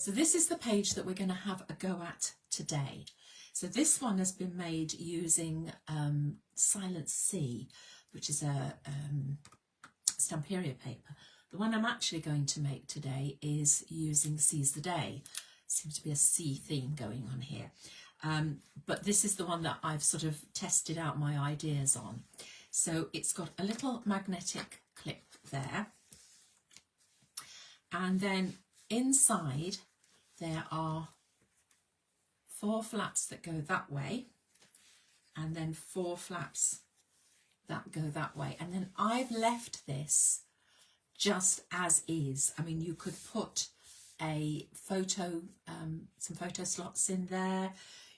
So this is the page that we're going to have a go at today. So this one has been made using Silent Sea, which is a Stamperia paper. The one I'm actually going to make today is using Seize the Day. Seems to be a sea theme going on here. But this is the one that I've sort of tested out my ideas on. So it's got a little magnetic clip there. And then inside there are 4 flaps that go that way, and then 4 flaps that go that way. And then I've left this just as is. I mean, you could put a photo, some photo slots in there.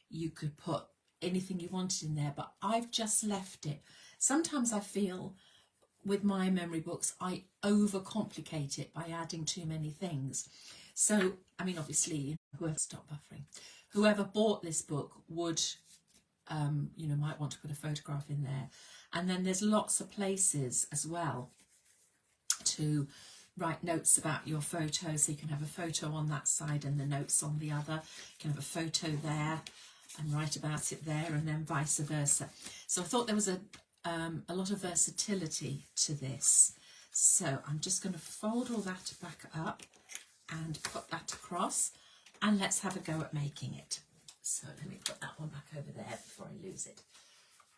You could put anything you wanted in there, but I've just left it. Sometimes I feel with my memory books, I overcomplicate it by adding too many things. So, I mean, obviously, whoever bought this book would, you know, might want to put a photograph in there. And then there's lots of places as well to write notes about your photo. So you can have a photo on that side and the notes on the other. You can have a photo there and write about it there, and then vice versa. So I thought there was a lot of versatility to this. So I'm just going to fold all that back up and put that across, and let's have a go at making it. So let me put that one back over there before I lose it.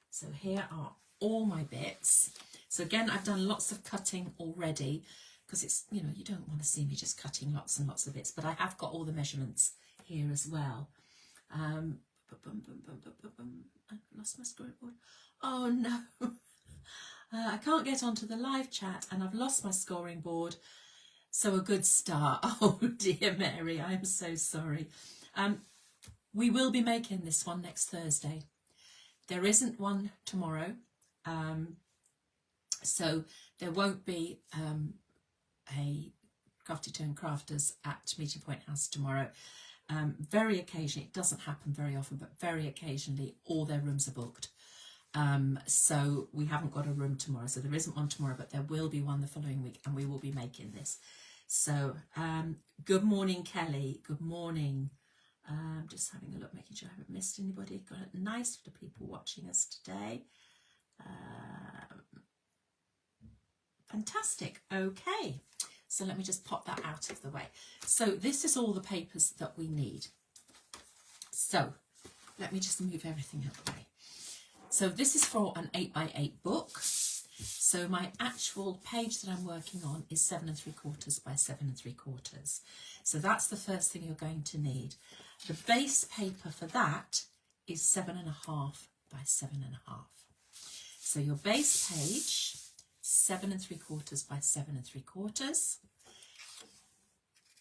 So here are all my bits. So again, I've done lots of cutting already, because it's, you know, you don't want to see me just cutting lots and lots of bits, but I have got all the measurements here as well. I lost my scoring board. Oh no. I can't get onto the live chat and I've lost my scoring board. So a good start. Oh dear Mary, I am so sorry. We will be making this one next Thursday. There isn't one tomorrow. So there won't be a Crafty Turn Crafters at Meeting Point House tomorrow. Very occasionally, it doesn't happen very often, but very occasionally all their rooms are booked. So we haven't got a room tomorrow. So there isn't one tomorrow, but there will be one the following week, and we will be making this. So good morning, Kelly. Good morning. Just having a look, making sure I haven't missed anybody. Got a nice lot of people watching us today. Fantastic. Okay. So let me just pop that out of the way. So this is all the papers that we need. So let me just move everything out of the way. So this is for an 8x8 book. So my actual page that I'm working on is 7 3/4 by 7 3/4. So that's the first thing you're going to need. The base paper for that is 7.5 by 7.5. So your base page, 7 3/4 by 7 3/4.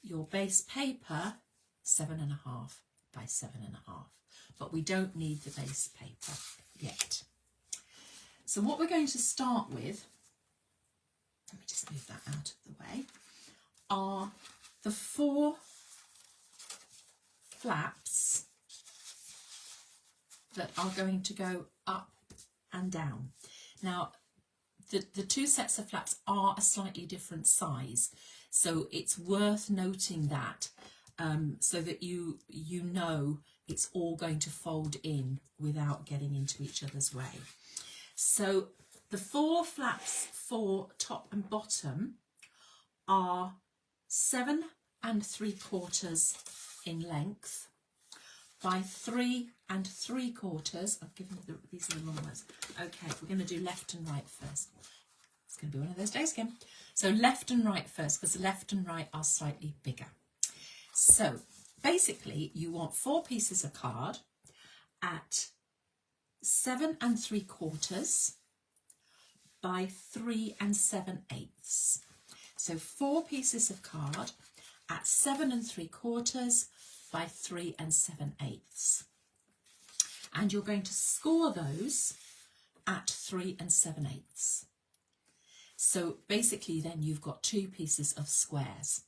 Your base paper, 7.5 by 7.5. But we don't need the base paper yet. So what we're going to start with, let me just move that out of the way, are the 4 flaps that are going to go up and down. Now, the 2 sets of flaps are a slightly different size, so it's worth noting that so that you know it's all going to fold in without getting into each other's way. So the 4 flaps for top and bottom are 7 3/4 in length by 3 3/4. I've given you these are the wrong ones. Okay, we're going to do left and right first. It's going to be one of those days again. So left and right first, because left and right are slightly bigger. So basically you want 4 pieces of card at 7 3/4 by 3 7/8. So 4 pieces of card at 7 3/4 by 3 7/8. And you're going to score those at 3 7/8. So basically then you've got 2 pieces of squares.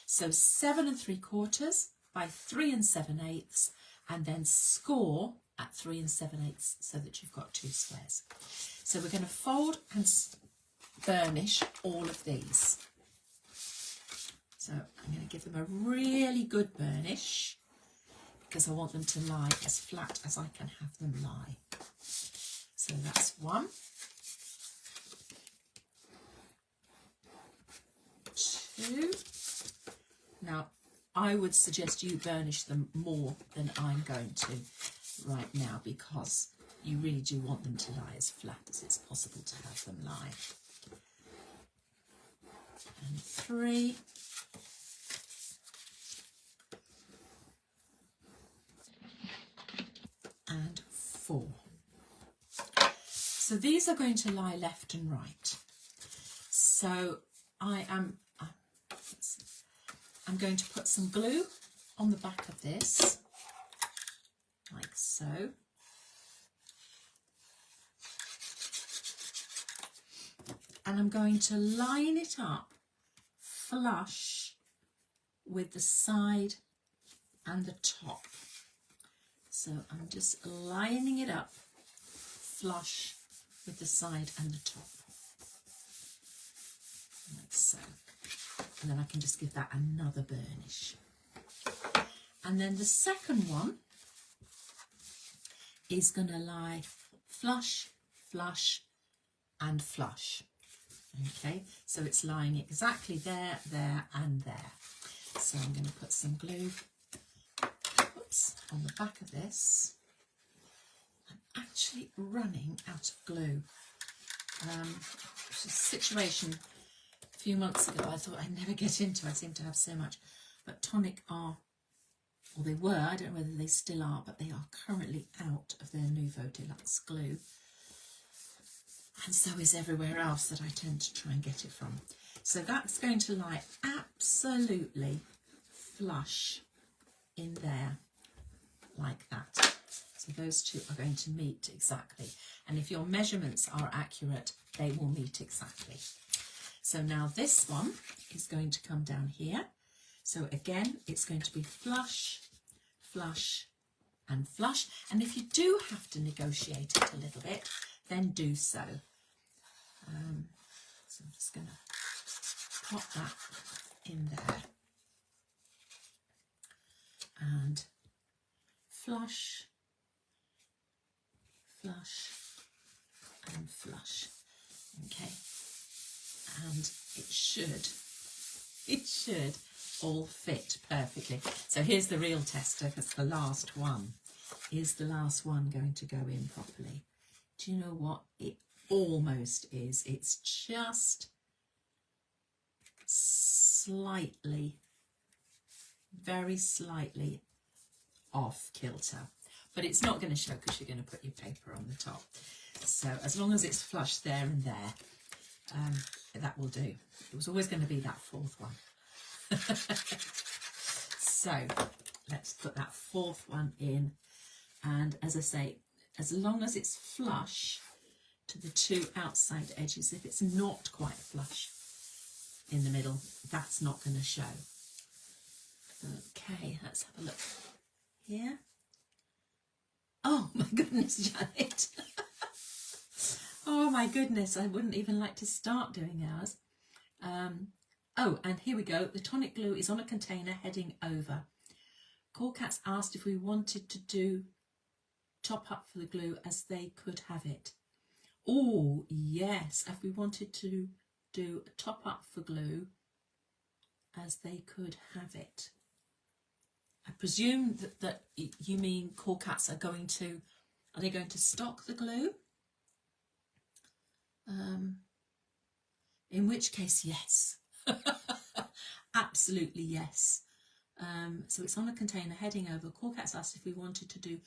So 7 3/4 by 3 7/8, and then score at 3 7/8 so that you've got 2 squares. So we're going to fold and burnish all of these. So I'm going to give them a really good burnish because I want them to lie as flat as I can have them lie. So that's one. Two. Now, I would suggest you burnish them more than I'm going to right now because you really do want them to lie as flat as it's possible to have them lie. And three. And four. So these are going to lie left and right. So I'm going to put some glue on the back of this, like so. And I'm going to line it up flush with the side and the top. So I'm just lining it up flush with the side and the top, like so. And then I can just give that another burnish. And then the second one is going to lie flush, flush and flush. Okay, so it's lying exactly there, there and there. So I'm going to put some glue on the back of this. I'm actually running out of glue. It's a situation a few months ago I thought I'd never get into. I seem to have so much. But Tonic are, or they were, I don't know whether they still are, but they are currently out of their Nouveau Deluxe glue. And so is everywhere else that I tend to try and get it from. So that's going to lie absolutely flush in there, like that. So those two are going to meet exactly. And if your measurements are accurate, they will meet exactly. So now this one is going to come down here. So again, it's going to be flush, flush and flush. And if you do have to negotiate it a little bit, then do so. So I'm just going to pop that in there. And flush, flush and flush. Okay, and it should all fit perfectly. So here's the real tester, because the last one. Is the last one going to go in properly? Do you know what? It almost is. It's just slightly, very slightly off kilter, but it's not going to show because you're going to put your paper on the top. So as long as it's flush there and there, that will do. It was always going to be that fourth one. So let's put that fourth one in, and as I say, as long as it's flush to the two outside edges, if it's not quite flush in the middle, that's not going to show. Okay, let's have a look here. Oh my goodness, Janet. Oh my goodness, I wouldn't even like to start doing ours. Oh, and here we go. The Tonic glue is on a container heading over. Cool Cats asked if we wanted to do top up for the glue as they could have it. Oh, yes, if we wanted to do a top up for glue as they could have it. I presume that you mean Cool Cats are they going to stock the glue? In which case, yes. Absolutely yes. So it's on a container heading over. Cool Cats asked if we wanted to do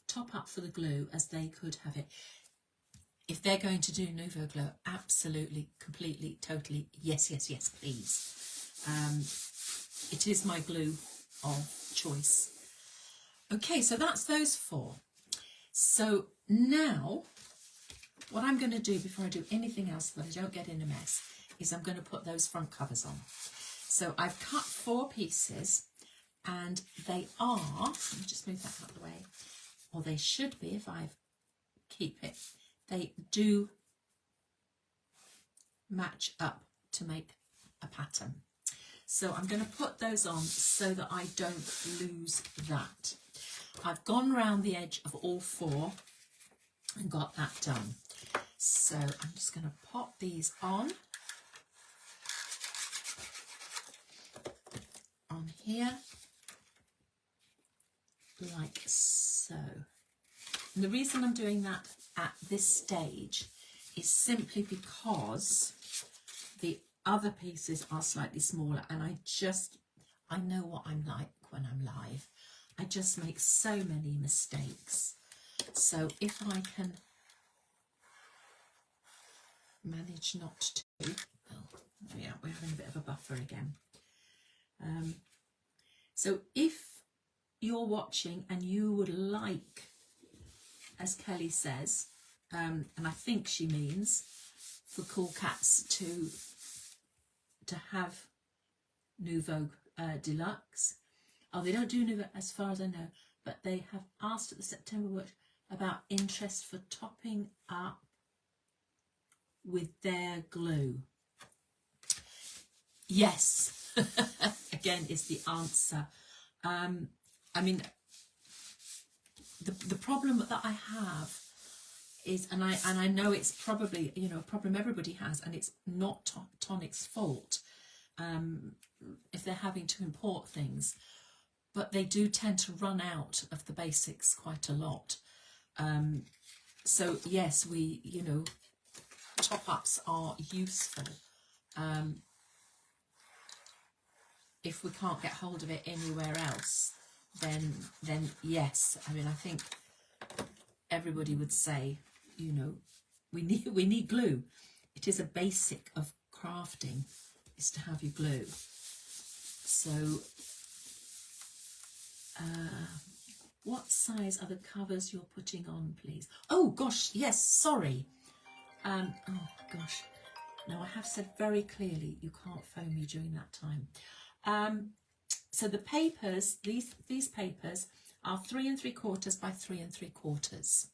top up for the glue as they could have it. If they're going to do Nouveau glue, absolutely, completely, totally, yes, yes, yes, please. It is my glue of choice. Okay, so that's those four. So now, what I'm going to do before I do anything else so that I don't get in a mess is I'm going to put those front covers on. So I've cut 4 pieces, and they are, let me just move that out of the way, or they should be if I keep it, they do match up to make a pattern. So I'm going to put those on so that I don't lose that. I've gone round the edge of all four and got that done. So I'm just going to pop these on here, like so. And the reason I'm doing that at this stage is simply because the other pieces are slightly smaller, and I know what I'm like when I'm live. I just make so many mistakes. So if I can manage not to, oh yeah, we're having a bit of a buffer again. So if you're watching and you would like, as Kelly says, and I think she means for Cool Cats to have Nouveau Deluxe. Oh, they don't do Nouveau as far as I know, but they have asked at the September workshop about interest for topping up with their glue. Yes, again is the answer. I mean, the problem that I have is, and I know it's probably, you know, a problem everybody has, and it's not Tonic's fault if they're having to import things, but they do tend to run out of the basics quite a lot. So yes, we, you know, top-ups are useful. If we can't get hold of it anywhere else, then yes. I mean, I think everybody would say, you know, we need glue. It is a basic of crafting, is to have your glue. So, what size are the covers you're putting on, please? Oh gosh, yes. Sorry. Oh gosh. No, I have said very clearly you can't phone me during that time. So the papers, these papers are 3 3/4 by 3 3/4.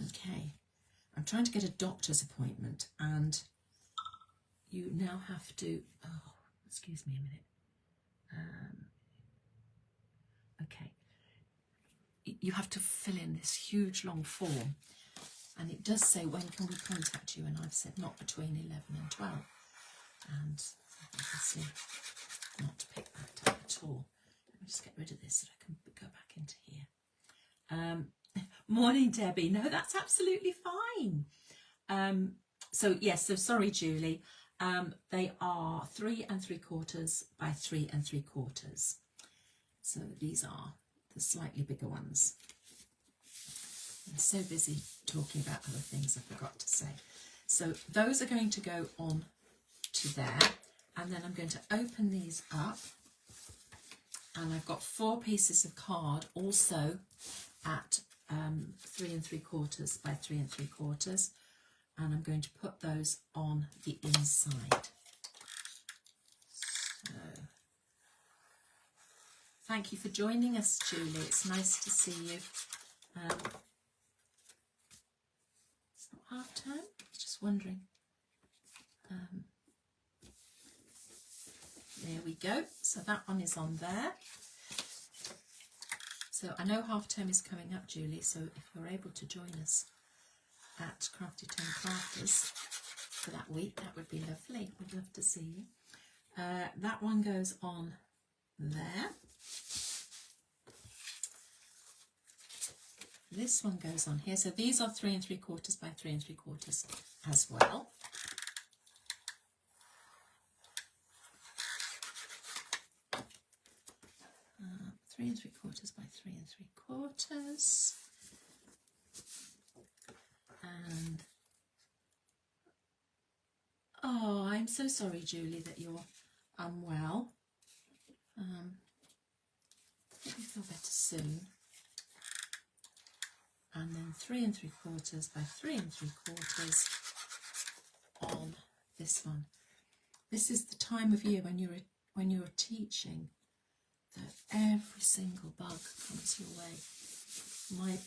Okay, I'm trying to get a doctor's appointment, and you now have to, oh, excuse me a minute. Okay, you have to fill in this huge long form, and it does say, when can we contact you? And I've said not between 11 and 12, and obviously not pick that up at all. Let me just get rid of this so I can go back into here. Morning, Debbie. No, that's absolutely fine. So yes, so sorry, Julie. They are 3 3/4 by 3 3/4. So these are the slightly bigger ones. I'm so busy talking about other things I forgot to say. So those are going to go on to there, and then I'm going to open these up, and I've got 4 pieces of card also at 3 3/4 by 3 3/4, and I'm going to put those on the inside. So thank you for joining us, Julie. It's nice to see you. It's not half term, I was just wondering. There we go. So that one is on there. So I know half term is coming up, Julie, so if you're able to join us at Crafty Tone Crafters for that week, that would be lovely. We'd love to see you. That one goes on there. This one goes on here. So these are 3 3/4 by 3 3/4 as well. 3 3/4 by 3 3/4, and oh, I'm so sorry, Julie, that you're unwell. Hope you feel better soon. And then 3 3/4 by 3 3/4 on this one. This is the time of year when you're teaching that every single bug comes your way. My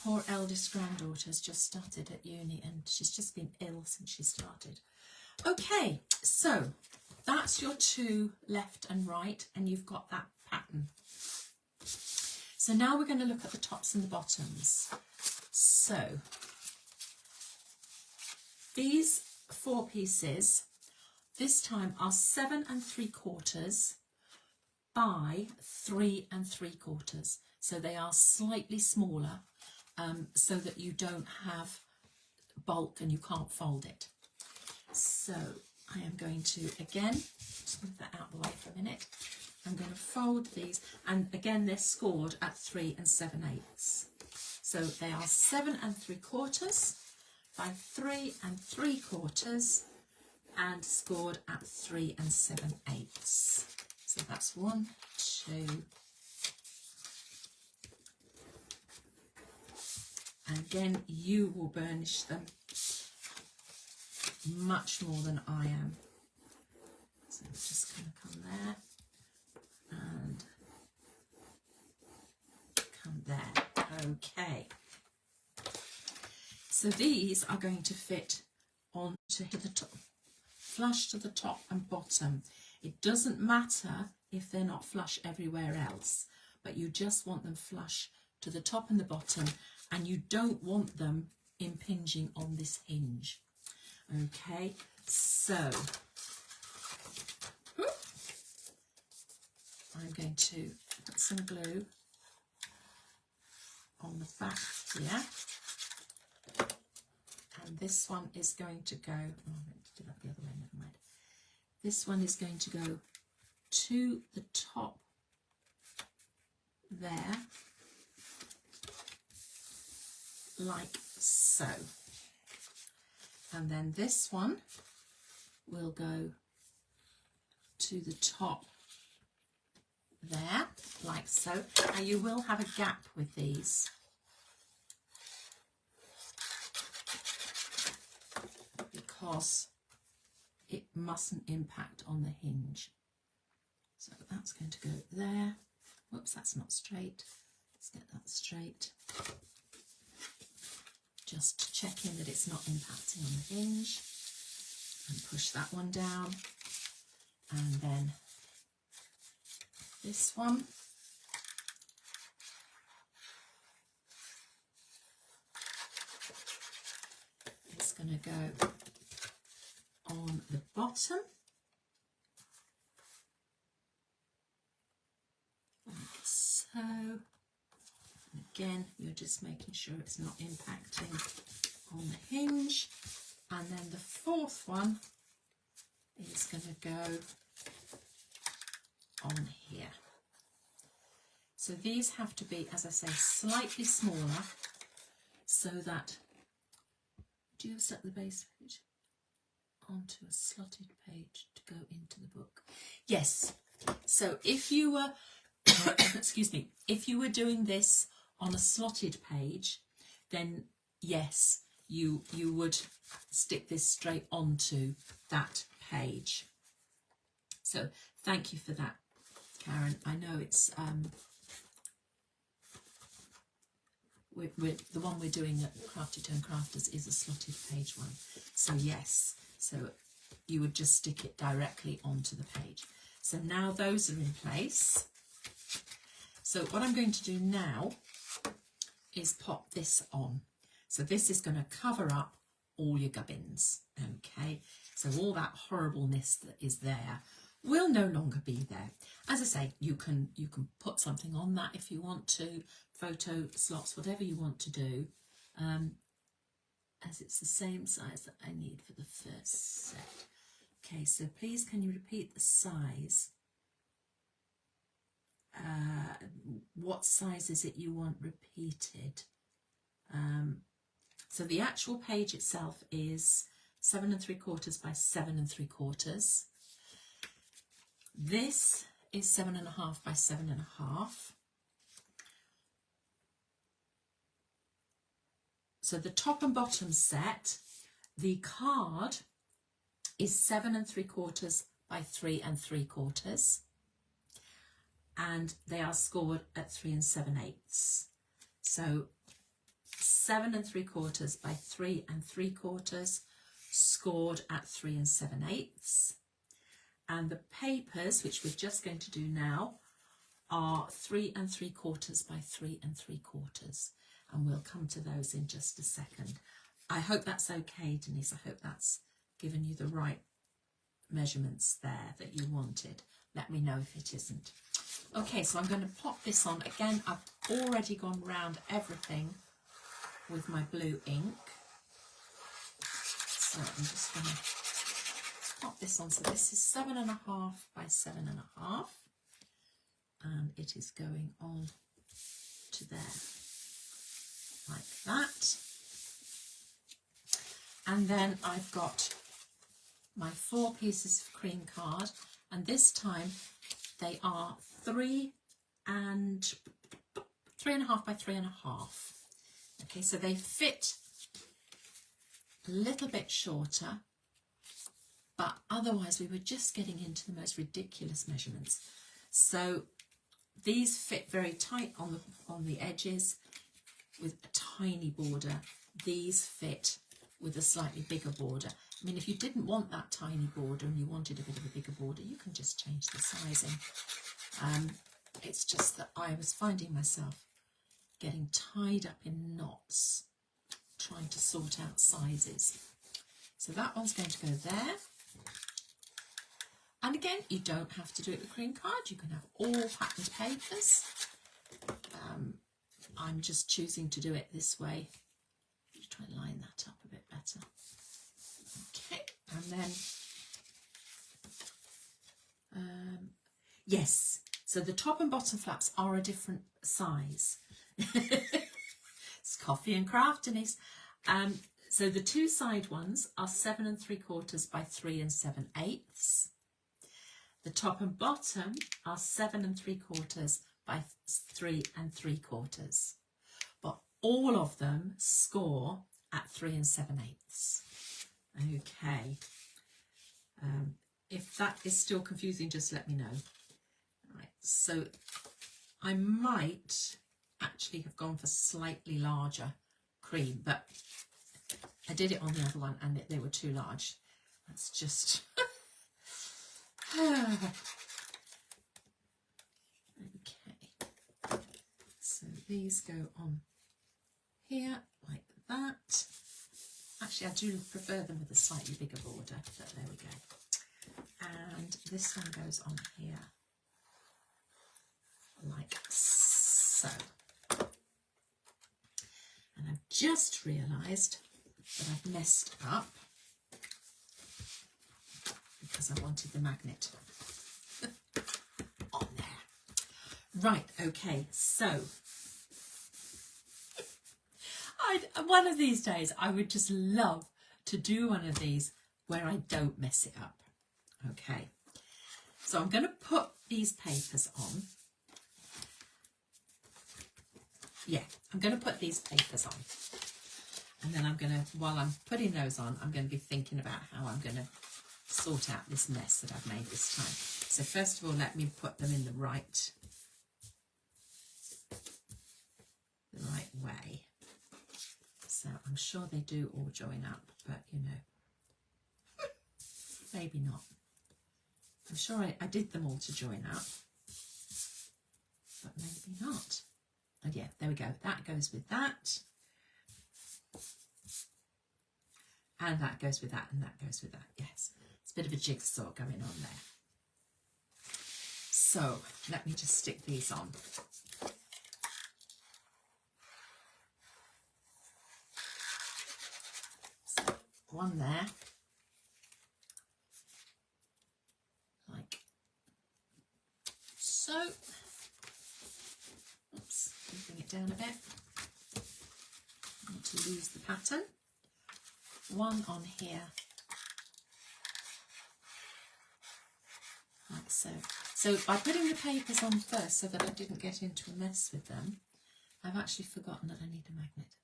poor eldest granddaughter has just started at uni, and she's just been ill since she started. Okay, so that's your two left and right, and you've got that pattern. So now we're going to look at the tops and the bottoms. So these 4 pieces this time are 7 3/4 by 3 3/4. So they are slightly smaller, so that you don't have bulk and you can't fold it. So I am going to, again, just move that out of the way for a minute. I'm going to fold these, and again they're scored at 3 7/8. So they are 7 3/4 by 3 3/4 and scored at 3 7/8. So that's 1, 2. And again, you will burnish them much more than I am. So I'm just going to come there and come there. Okay. So these are going to fit onto the top, flush to the top and bottom. It doesn't matter if they're not flush everywhere else, but you just want them flush to the top and the bottom, and you don't want them impinging on this hinge. Okay, so I'm going to put some glue on the back here, and this one is going to go, oh, I'm going to do that the other way, never mind. This one is going to go to the top there, like so. And then this one will go to the top there, like so. And you will have a gap with these. Because it mustn't impact on the hinge. So that's going to go there. Whoops, that's not straight. Let's get that straight. Just checking that it's not impacting on the hinge, and push that one down, and then this one is going to go on the bottom, like so. Again, you're just making sure it's not impacting on the hinge. And then the fourth one is going to go on here. So these have to be, as I say, slightly smaller, so that, do you set the base page onto a slotted page to go into the book? Yes. So if you were, excuse me, if you were doing this on a slotted page, then yes, you would stick this straight onto that page. So thank you for that, Karen. I know it's the one we're doing at Crafty Tone Crafters is a slotted page one. So yes, so you would just stick it directly onto the page. So now those are in place. So what I'm going to do now is pop this on. So this is going to cover up all your gubbins, okay? So all that horribleness that is there will no longer be there. As I say, you can put something on that if you want to, photo slots, whatever you want to do, as it's the same size that I need for the first set. Okay, so please can you repeat the size? What size is it you want repeated? So the actual page itself is 7 3/4 by 7 3/4. This is 7.5 by 7.5. So the top and bottom set, the card is 7 3/4 by 3 3/4. And they are scored at 3 7/8. So 7 3/4 by 3 3/4, scored at 3 7/8. And the papers, which we're just going to do now, are 3 3/4 by 3 3/4. And we'll come to those in just a second. I hope that's okay, Denise. I hope that's given you the right measurements there that you wanted. Let me know if it isn't. Okay, so I'm going to pop this on. Again, I've already gone round everything with my blue ink. So I'm just going to pop this on. So this is 7.5 by 7.5. And it is going on to there, like that. And then I've got my 4 pieces of cream card, and this time they are 3 3.5 by 3.5. Okay, so they fit a little bit shorter, but otherwise we were just getting into the most ridiculous measurements. So these fit very tight on the edges with a tiny border. These fit with a slightly bigger border. I mean, if you didn't want that tiny border and you wanted a bit of a bigger border, you can just change the sizing. It's just that I was finding myself getting tied up in knots trying to sort out sizes. So that one's going to go there. And again, you don't have to do it with cream card. You can have all patterned papers. I'm just choosing to do it this way. Just try and line that up a bit better. Okay, and then yes, so the top and bottom flaps are a different size. It's coffee and craft, Denise. So the 2 side ones are 7 3/4 by 3 7/8. The top and bottom are 7 3/4 by 3 3/4. But all of them score at 3 7/8. Okay. If that is still confusing, just let me know. Right. So I might actually have gone for slightly larger cream, but I did it on the other one and they were too large. That's just... Okay, so these go on here like that. Actually, I do prefer them with a slightly bigger border, but there we go. And this one goes on here like so. And I've just realised that I've messed up because I wanted the magnet on there. Right, okay, so one of these days I would just love to do one of these where I don't mess it up. Okay, so I'm going to put these papers on. Yeah, I'm going to put these papers on. And then I'm going to, while I'm putting those on, I'm going to be thinking about how I'm going to sort out this mess that I've made this time. So first of all, let me put them in the right way. So I'm sure they do all join up, but you know, maybe not. I'm sure I did them all to join up, but maybe not. And yeah, there we go. That goes with that. And that goes with that, and that goes with that. Yes, it's a bit of a jigsaw going on there. So let me just stick these on. So one there, like so. Oops, bring it down a bit. Not to lose the pattern. One on here, like so. So by putting the papers on first so that I didn't get into a mess with them, I've actually forgotten that I need a magnet.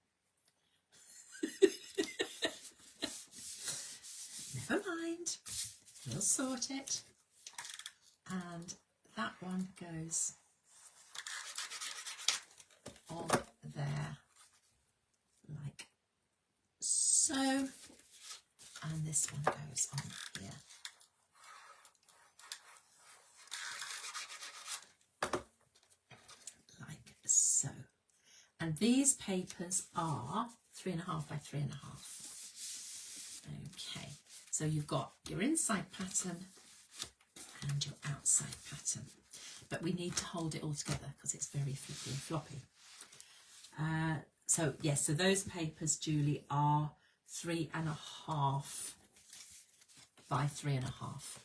Never mind, we'll sort it. And that one goes on there like so, and this one goes on here And these papers are 3.5 by 3.5. Okay, so you've got your inside pattern and your outside pattern. But we need to hold it all together because it's very flippy and floppy. So yes, so those papers, Julie, are 3.5 by 3.5.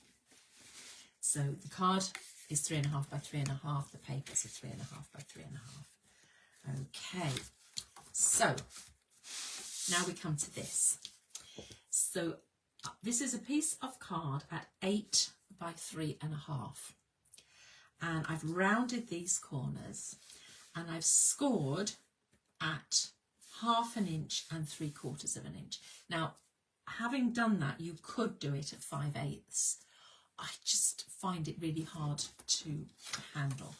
So the card is 3.5 by 3.5. The papers are 3.5 by 3.5. Okay, so now we come to this. So this is a piece of card at 8 by 3.5. And I've rounded these corners and I've scored at 1/2 inch and 3/4 inch. Now, having done that, you could do it at 5/8. I just find it really hard to handle.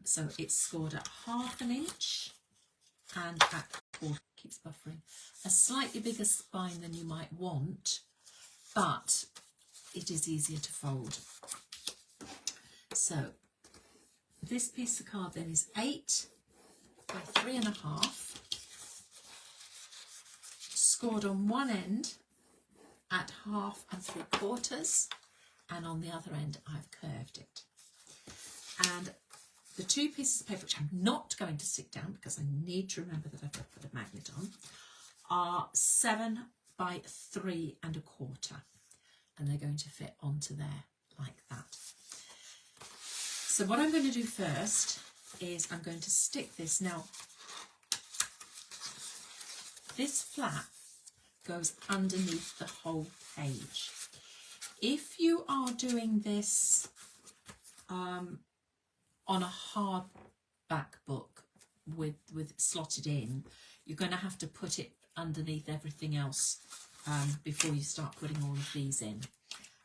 So it's scored at 1/2 inch and at keeps buffering. A slightly bigger spine than you might want, but it is easier to fold. So this piece of card then is 8 by 3.5, scored on one end at 1/2 and 3/4, and on the other end I've curved it. And the two pieces of paper, which I'm not going to stick down because I need to remember that I've got to put a magnet on, are 7 by 3.25, and they're going to fit onto there like that. So what I'm going to do first is I'm going to stick this. Now, this flap goes underneath the whole page. If you are doing this on a hardback book with it slotted in, you're going to have to put it underneath everything else before you start putting all of these in.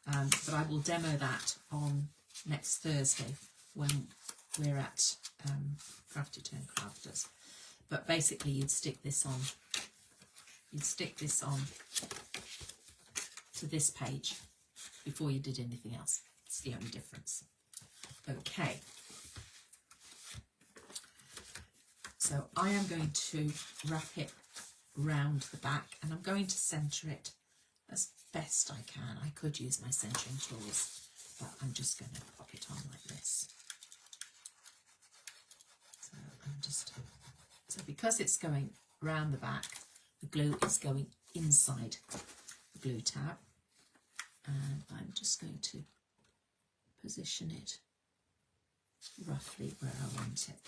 But I will demo that on next Thursday when we're at Crafty Turn Crafters. But basically you'd stick this on to this page before you did anything else. It's the only difference. Okay. So I am going to wrap it round the back and I'm going to centre it as best I can. I could use my centering tools, but I'm just going to pop it on like this. So because it's going round the back, the glue is going inside the glue tab, and I'm just going to position it roughly where I want it.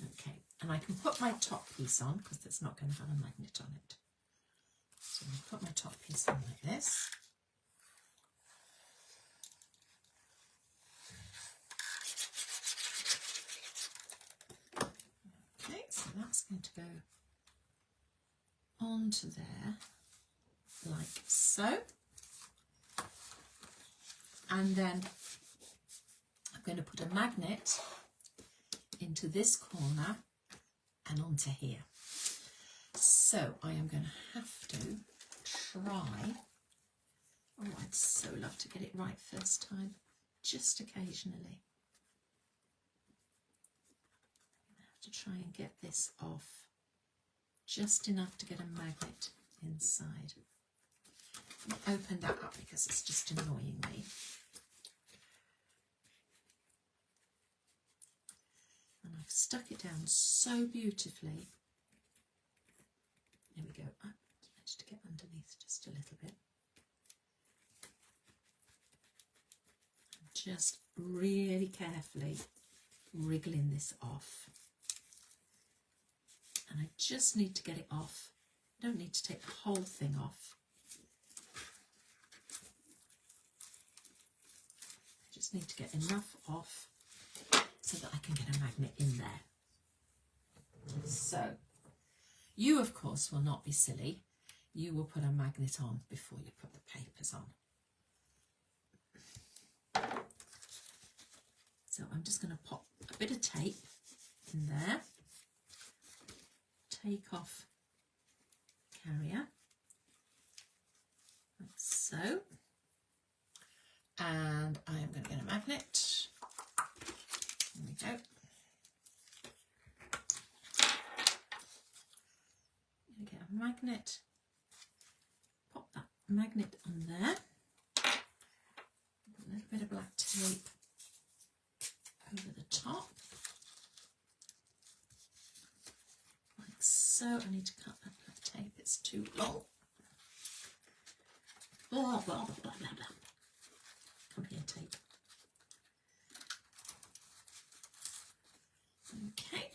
Okay, and I can put my top piece on because it's not going to have a magnet on it. So I'll put my top piece on like this. Okay, so that's going to go onto there like so. And then I'm going to put a magnet into this corner and onto here. So I am going to have to try, oh I'd so love to get it right first time, just occasionally. I have to try and get this off just enough to get a magnet inside. I'll open that up because it's just annoying me. And I've stuck it down so beautifully. There we go. I managed to get underneath just a little bit. I'm just really carefully wriggling this off. And I just need to get it off. I don't need to take the whole thing off. I just need to get enough off so that I can get a magnet in there. So, you of course will not be silly. You will put a magnet on before you put the papers on. So I'm just going to pop a bit of tape in there. Take off carrier, like so. And I am going to get a magnet. There we go. magnet. Pop that magnet on there. A little bit of black tape over the top. Like so. I need to cut that black tape, it's too long. Blah, blah, blah, blah, blah. Come here, tape. Okay.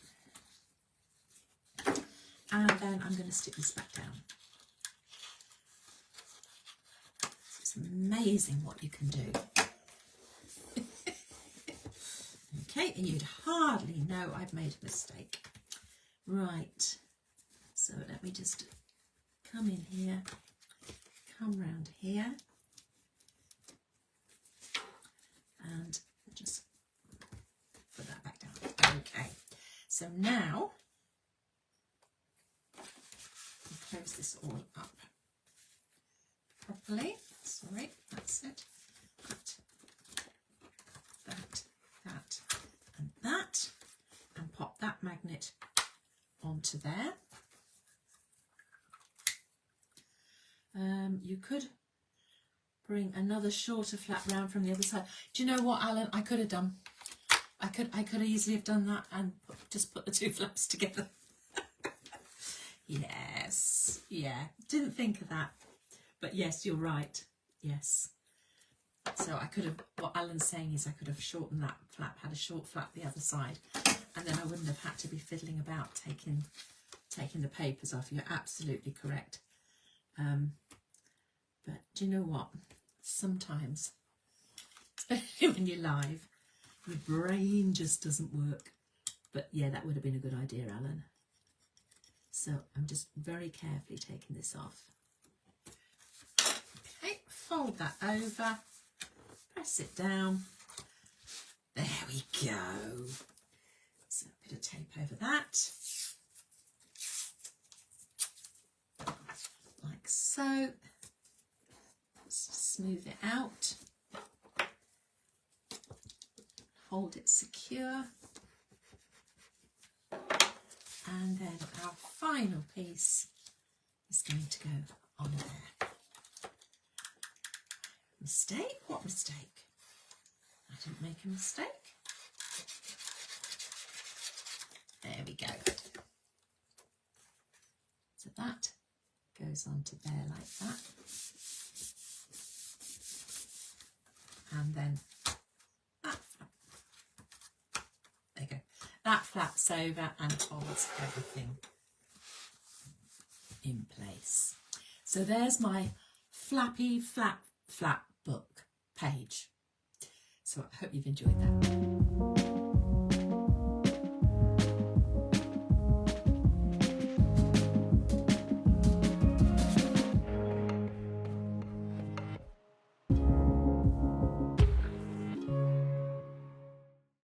And then I'm going to stick this back down. It's amazing what you can do. Okay, and you'd hardly know I've made a mistake. Right, so let me just come in here, come round here, and just put that back down. Okay, so now I'll close this all up properly. Sorry, that's it. That, and that, and pop that magnet onto there. You could bring another shorter flap round from the other side. Do you know what, Alan? I could have done. I could easily have done that and just put the two flaps together. Yes, yeah. Didn't think of that, but yes, you're right. Yes. So I could have. What Alan's saying is I could have shortened that flap, had a short flap the other side, and then I wouldn't have had to be fiddling about taking the papers off. You're absolutely correct. But do you know what? Sometimes, especially when you're live, your brain just doesn't work. But yeah, that would have been a good idea, Alan. So I'm just very carefully taking this off. Okay, fold that over, press it down. There we go. So a bit of tape over that. Like so. Just smooth it out. Hold it secure. And then our final piece is going to go on there. Mistake? What mistake? I didn't make a mistake. There we go. So that goes onto there like that. And then that flap. There you go. That flaps over and holds everything in place. So there's my flappy flap book page. So I hope you've enjoyed that.